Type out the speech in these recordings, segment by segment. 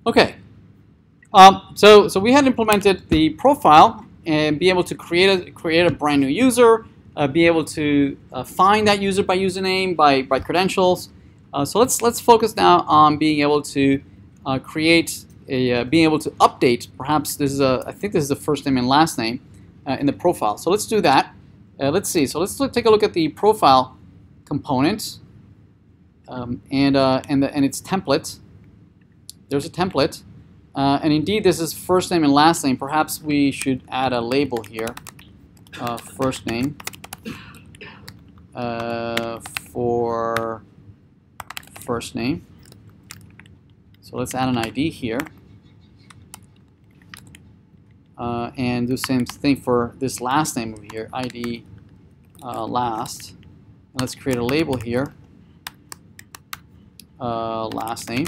Okay. So we had implemented the profile and be able to create a brand new user, be able to find that user by username, by credentials. So let's focus now on being able to create a being able to update. Perhaps this is I think this is the first name and last name in the profile. So let's do that. Let's see. So let's take a look at the profile component and its template. There's a template. And indeed, this is first name and last name. Perhaps we should add a label here. First name for first name. So let's add an ID here. And do the same thing for this last name over here. ID last. And let's create a label here. Last name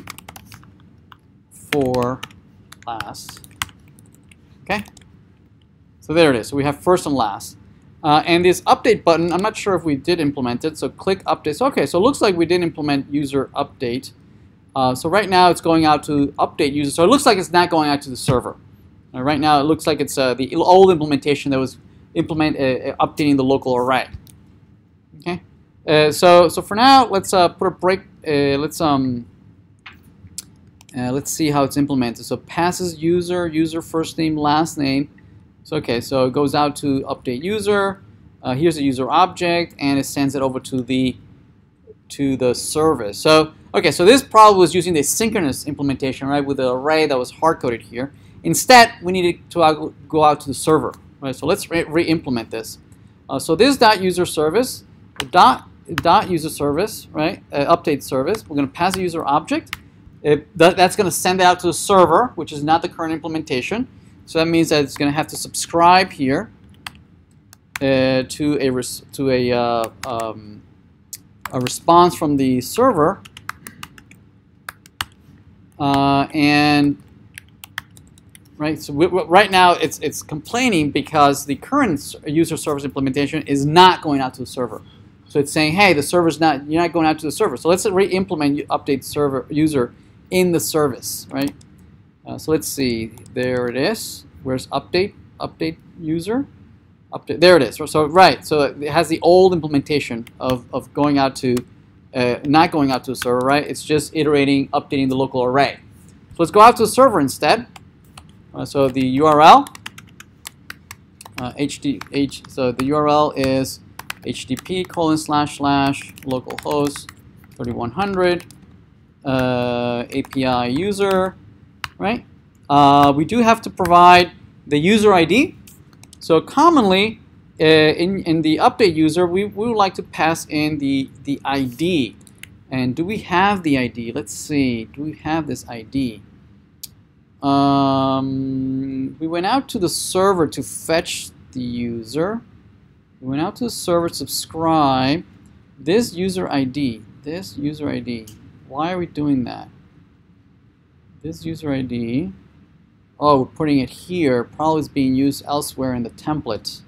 for last. Okay, so there it is. So we have first and last. And this update button, I'm not sure if we did implement it, so click update. So, okay, so it looks like we did implement user update. So right now it's going out to update user. So it looks like it's not going out to the server. Right now it looks like it's the old implementation that was updating the local array. Okay, so for now let's put a break. Let's see how it's implemented. So passes user first name, last name. So okay, so it goes out to update user. Here's a user object, and it sends it over to the service. So okay, so this probably was using the synchronous implementation, right, with the array that was hard coded here. Instead, we needed to go out to the server, right? So let's re-implement this. So this .user service, .user service, right? Update service. We're going to pass a user object. That's going to send it out to the server, which is not the current implementation. So that means that it's going to have to subscribe here to a response from the server, and right. So right now it's complaining because the current user service implementation is not going out to the server. So it's saying, hey, the server's you're not going out to the server. So let's re-implement update server user in the service, right? So let's see. There it is. Where's update user? Update. There it is. So right. So it has the old implementation of going out to not going out to the server, right? It's just updating the local array. So let's go out to the server instead. So the URL so the URL is http://localhost 3100 API user, right? We do have to provide the user ID. So commonly in the update user, we would like to pass in the ID. And do we have the ID? Let's see. Do we have this ID? We went out to the server to fetch the user. We went out to the server to subscribe. This user ID. Why are we doing that? This user ID. Oh, we're putting it here. Probably is being used elsewhere in the template.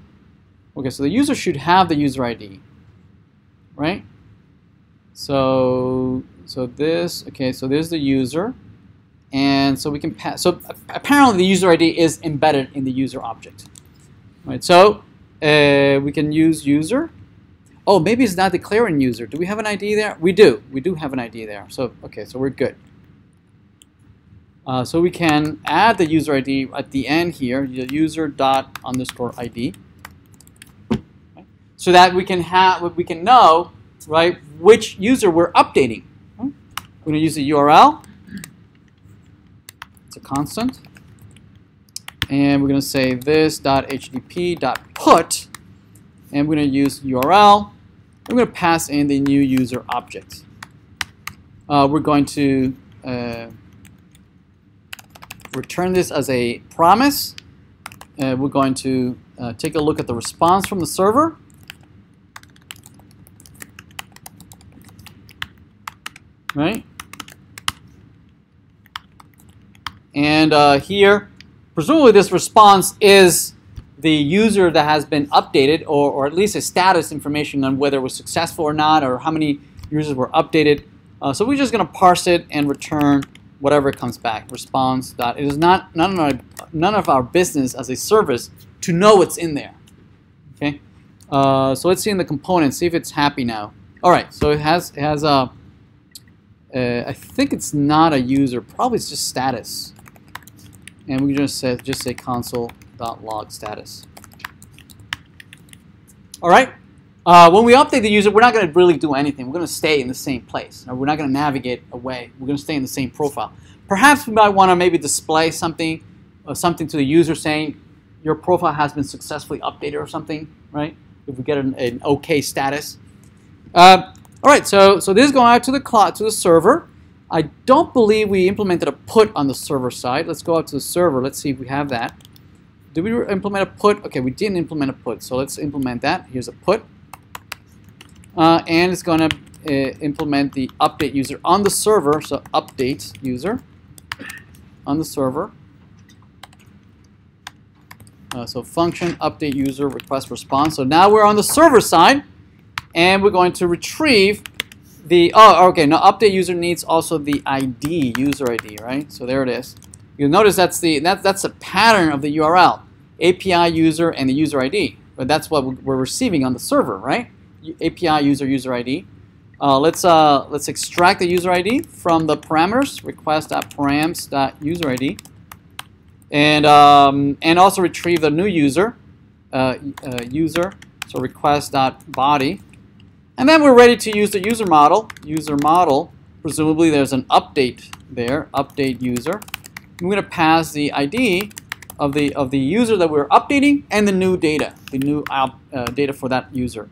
Okay, so the user should have the user ID, right? So this. Okay, so there's the user. And so we can pass. So apparently the user ID is embedded in the user object, right? So we can use user. Oh, maybe it's not declaring user. Do we have an ID there? We do. We do have an ID there. So okay, so we're good. So we can add the user ID at the end here, user._ID, right? So that we can know, right, which user we're updating. Right? We're going to use the URL. It's a constant. And we're going to say this.http.put, and we're going to use URL. We're going to pass in the new user object. We're going to return this as a promise. We're going to take a look at the response from the server. Right? And here, presumably this response is the user that has been updated, or at least a status information on whether it was successful or not, or how many users were updated. So we're just going to parse it and return whatever comes back. Response dot. It is none of our business as a service to know what's in there. Okay. So let's see in the components. See if it's happy now. All right. So it has a. I think it's not a user. Probably it's just status. And we just say console.log status. All right. When we update the user, we're not going to really do anything. We're going to stay in the same place. We're not going to navigate away. We're going to stay in the same profile. Perhaps we might want to maybe display something to the user saying your profile has been successfully updated or something, right? If we get an OK status. All right. So this is going out to the cloud, to the server. I don't believe we implemented a put on the server side. Let's go out to the server. Let's see if we have that. Did we implement a put? Okay, we didn't implement a put. So let's implement that. Here's a put. And it's going to implement the update user on the server. So update user on the server. So function update user request response. So now we're on the server side, and we're going to retrieve the now update user needs also the ID, user ID, right? So there it is. You'll notice that's a pattern of the URL, API user and the user ID. But that's what we're receiving on the server, right? API user ID. Let's extract the user ID from the parameters request.params.user ID, and also retrieve the new user user. So request.body. And then we're ready to use the user model. User model, presumably there's an update there, update user. We're going to pass the ID of the user that we're updating and the new data, data for that user.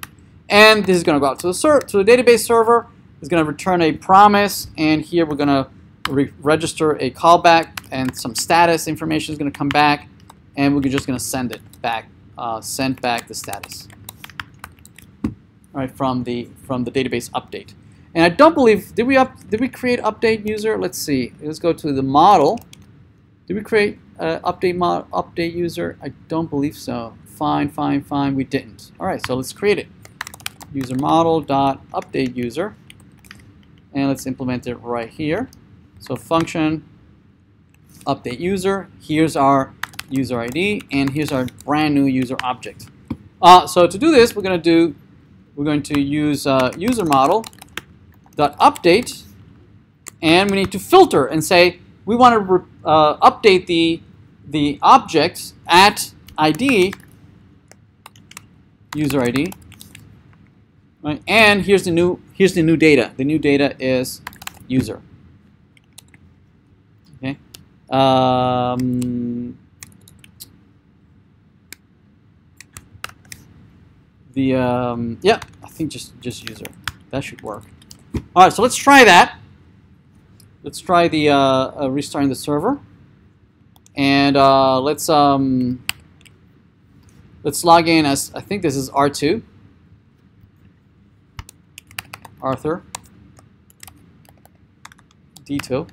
And this is going to go out to the database server. It's going to return a promise, and here we're going to register a callback, and some status information is going to come back, and we're just going to send it back, send back the status. Right, from the database update. And I don't believe, did we create update user? Let's see. Let's go to the model. Did we create update user? I don't believe so. Fine. We didn't. All right, so let's create it. User model dot update user, and let's implement it right here. So function update user. Here's our user ID, and here's our brand new user object. So to do this, we're going to use user model dot update, and we need to filter and say we want to update the object at ID user ID, right? And here's the new data. The new data is user. Okay. Yeah, I think just user. That should work. All right, so let's try that. Let's try the restarting the server, and let's log in as, I think this is R2, Arthur, Dito.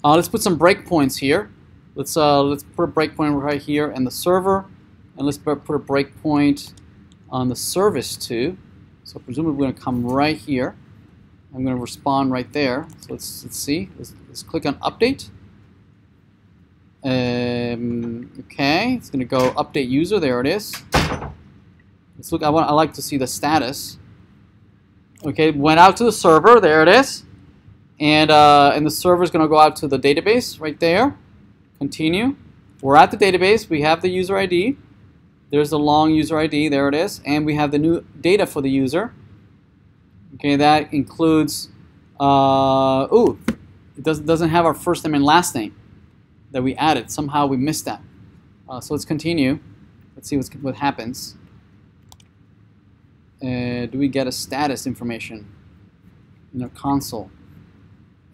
Let's put some breakpoints here. Let's put a breakpoint right here in the server. And let's put a breakpoint on the service too. So presumably we're going to come right here. I'm going to respond right there. So let's see. Let's click on update. Okay, it's going to go update user. There it is. Let's look. I like to see the status. Okay, went out to the server. There it is. And the server is going to go out to the database right there. Continue. We're at the database. We have the user ID. There's the long user ID, there it is, and we have the new data for the user. Okay, that includes, it doesn't have our first name and last name that we added. Somehow we missed that. So let's continue. Let's see what happens. Do we get a status information in our console?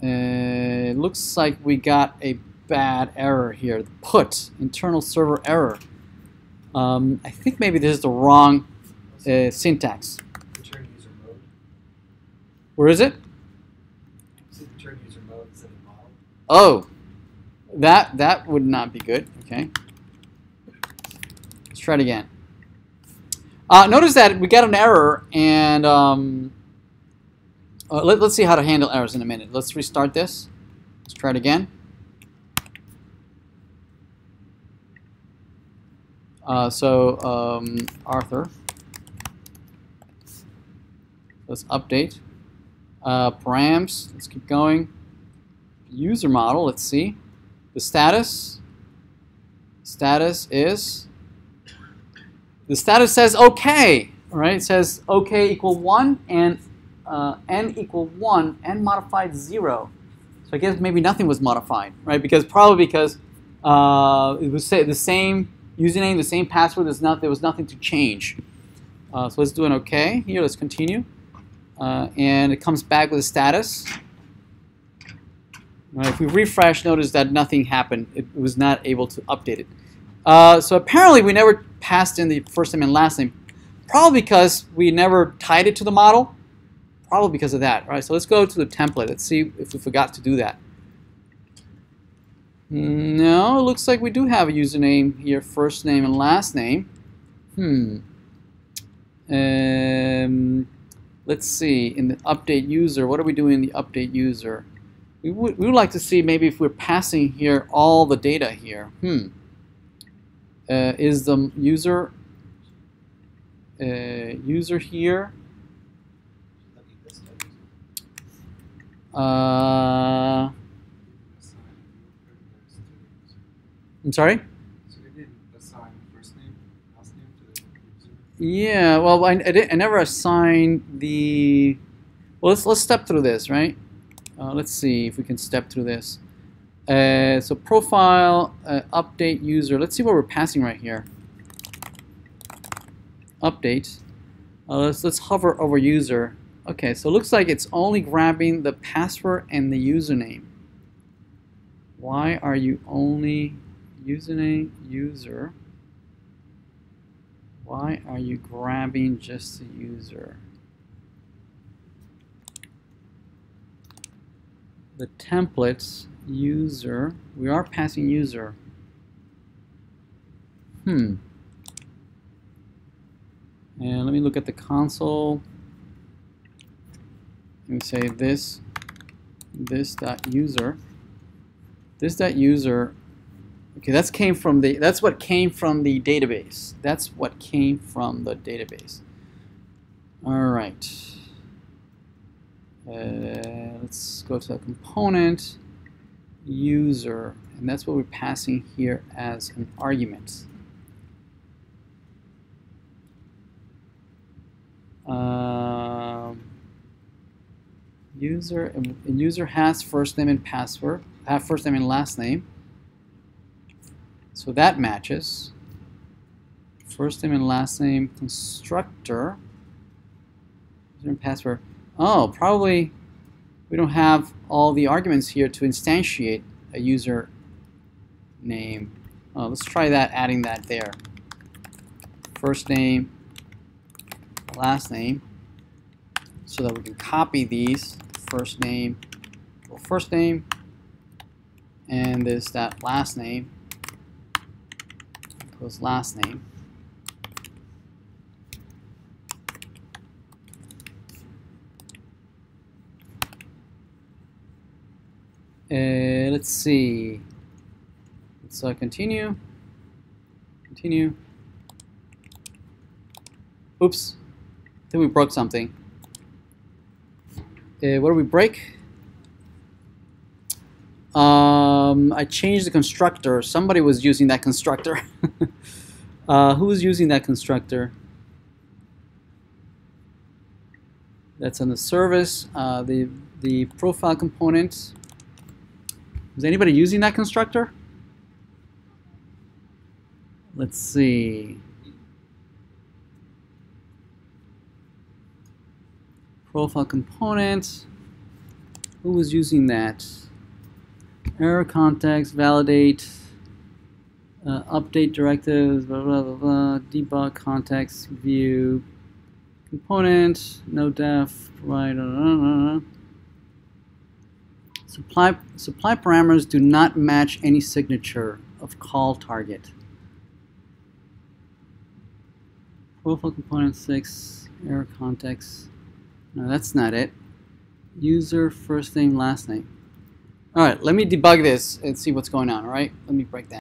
It looks like we got a bad error here. Put, internal server error. I think maybe this is the wrong syntax. Return user mode. Where is it? Return user mode instead of model. Oh, that would not be good. Okay, let's try it again. Notice that we got an error, and let's see how to handle errors in a minute. Let's restart this. Let's try it again. Arthur. Let's update. Params, let's keep going. User model, let's see. The status is, the status says OK, all right? It says OK equal 1 and n equal 1 and modified 0. So I guess maybe nothing was modified, right? Probably because it was the same username, the same password. There was nothing to change. So let's do an OK here. Let's continue. And it comes back with a status. If we refresh, notice that nothing happened. It was not able to update it. So apparently we never passed in the first name and last name, probably because we never tied it to the model. Probably because of that, right? So let's go to the template. Let's see if we forgot to do that. No, it looks like we do have a username here, first name and last name. Let's see, in the update user, what are we doing in the update user? We would like to see maybe if we're passing here all the data here. Is the user here? I'm sorry? So they didn't assign first name, last name to the user? Yeah, well, I never assigned the... Well, let's step through this, right? Let's see if we can step through this. So profile, update user. Let's see what we're passing right here. Update. Let's hover over user. Okay, so it looks like it's only grabbing the password and the username. Why are you only username, user? Why are you grabbing just the user? The templates, user, we are passing user. And let me look at the console. Let me say this dot user. This dot user. Okay, that's what came from the database. That's what came from the database. All right. Let's go to the component user, and that's what we're passing here as an argument. User, and user has first name and password, first name and last name. So that matches. First name and last name constructor. User and password. Oh, probably we don't have all the arguments here to instantiate a user name. Oh, let's try that, adding that there. First name, last name, so that we can copy these. First name, and this that last name equals last name. Let's see. Let's continue. Continue. Oops. I think we broke something. What did we break? I changed the constructor. Somebody was using that constructor. Who was using that constructor? That's on the service. The profile component. Was anybody using that constructor? Let's see. Profile component. Who was using that? Error context, validate, update directives, blah, blah, blah, blah, debug context, view, component, no def, provide, Supply parameters do not match any signature of call target. Profile component 6, error context. No, that's not it. User first name, last name. All right, let me debug this and see what's going on. All right, let me break that.